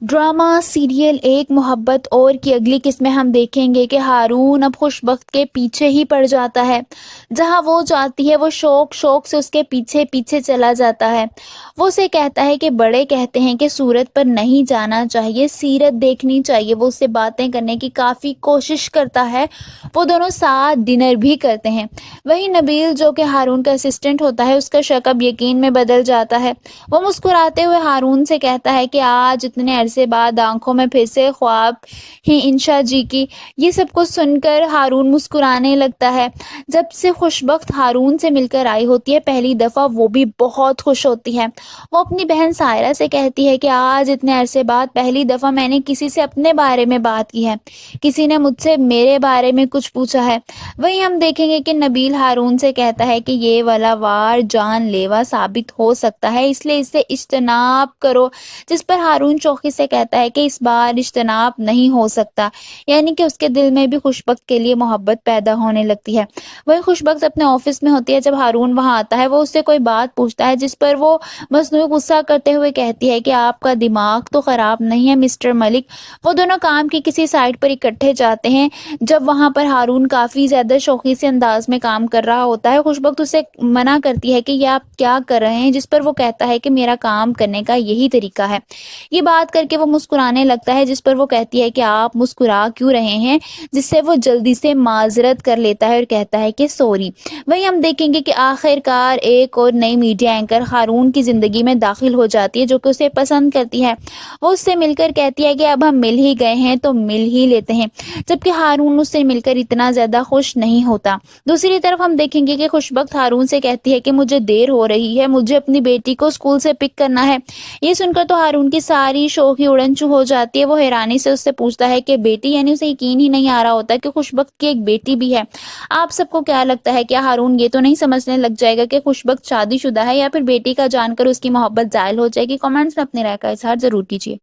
Drama serial ایک محبت اور کی اگلی قسط میں ہم دیکھیں گے کہ ہارون اب خوش بخت کے پیچھے ہی پڑ جاتا ہے۔ جہاں وہ جاتی ہے وہ شوق شوق سے اس کے پیچھے پیچھے چلا جاتا ہے۔ وہ اسے کہتا ہے کہ بڑے کہتے ہیں کہ سورت پر نہیں جانا چاہیے، سیرت دیکھنی چاہیے۔ وہ اس سے باتیں کرنے کی کافی کوشش کرتا ہے، وہ دونوں ساتھ ڈنر بھی کرتے ہیں۔ وہی نبیل جو کہ ہارون کا اسسٹنٹ ہوتا ہے، اس کا شک اب یقین میں بدل جاتا ہے۔ وہ مسکراتے ہوئے ہارون سے کہتا ہے کہ آج اتنے عرصے بعد آنکھوں میں پھر سے خواب ہی انشا جی کی۔ یہ سب کچھ سن کر ہارون مسکرانے لگتا ہے۔ جب سے خوشبخت ہارون سے مل کر آئی ہوتی ہے پہلی دفعہ، وہ بھی بہت خوش ہوتی ہے۔ وہ اپنی بہن سائرہ سے کہتی ہے کہ آج اتنے عرصے بعد پہلی دفعہ میں نے کسی سے اپنے بارے میں بات کی ہے، کسی نے مجھ سے میرے بارے میں کچھ پوچھا ہے۔ وہیں ہم دیکھیں گے کہ نبیل ہارون سے کہتا ہے کہ یہ والا وار جان لیوا ثابت ہو سکتا ہے، اس لیے اس سے اجتناب کرو، جس پر ہارون چوخی سے کہتا ہے کہ اس بار اجتناب نہیں ہو سکتا، یعنی کہ اس کے دل میں بھی خوشبخت کے لیے محبت پیدا ہونے لگتی ہے۔ وہی خوشبخت اپنے آفس میں ہوتی ہے جب ہارون وہاں آتا ہے۔ وہ اس سے کوئی بات پوچھتا ہے جس پر وہ مصنوعی غصہ کرتے ہوئے کہتی ہے کہ آپ کا دماغ تو خراب نہیں ہے مسٹر ملک۔ وہ دونوں کام کی کسی سائٹ پر اکٹھے جاتے ہیں۔ جب وہاں پر ہارون کافی زیادہ شوخی سے انداز میں کام کر رہا ہوتا ہے، خوشبخت اسے منع کرتی ہے کہ یہ آپ کیا کر رہے ہیں، جس پر وہ کہتا ہے کہ میرا کام کرنے کا یہی طریقہ ہے۔ یہ بات کر کے وہ مسکرانے لگتا ہے، جس پر وہ کہتی ہے کہ آپ مسکرا کیوں رہے ہیں، جس سے وہ جلدی سے معذرت کر لیتا ہے اور کہتا ہے کہ سوری۔ وہیں ہم دیکھیں گے کہ آخر کار ایک اور نئی میڈیا اینکر ہارون کی زندگی میں داخل ہو جاتی ہے، جو کہ اسے پسند کرتی ہے۔ وہ اس سے مل کر کہتی ہے کہ اب ہم مل ہی گئے ہیں تو مل ہی لیتے ہیں، جبکہ ہارون اس سے مل کر اتنا زیادہ خوش نہیں ہوتا۔ دوسری طرف ہم دیکھیں گے کہ خوشبخت ہارون سے کہتی ہے کہ مجھے دیر ہو رہی ہے، مجھے اپنی بیٹی کو اسکول سے پک کرنا ہے۔ یہ سن کر تو ہارون کی ساری شوخی اڑن چھو ہو جاتی ہے۔ وہ حیرانی سے اس سے پوچھتا ہے کہ بیٹی، یعنی اسے یقین ہی نہیں آ رہا ہوتا کہ خوشبخت کی ایک بیٹی بھی ہے۔ آپ سب کو کیا لگتا ہے، کیا ہارون یہ تو نہیں سمجھنے لگ جائے گا کہ خوشبخت شادی شدہ ہے، یا پھر بیٹی کا جان کر اس کی محبت زائل ہو جائے گی؟ کمنٹس میں اپنی رائے کا اظہار ضرور کیجیے۔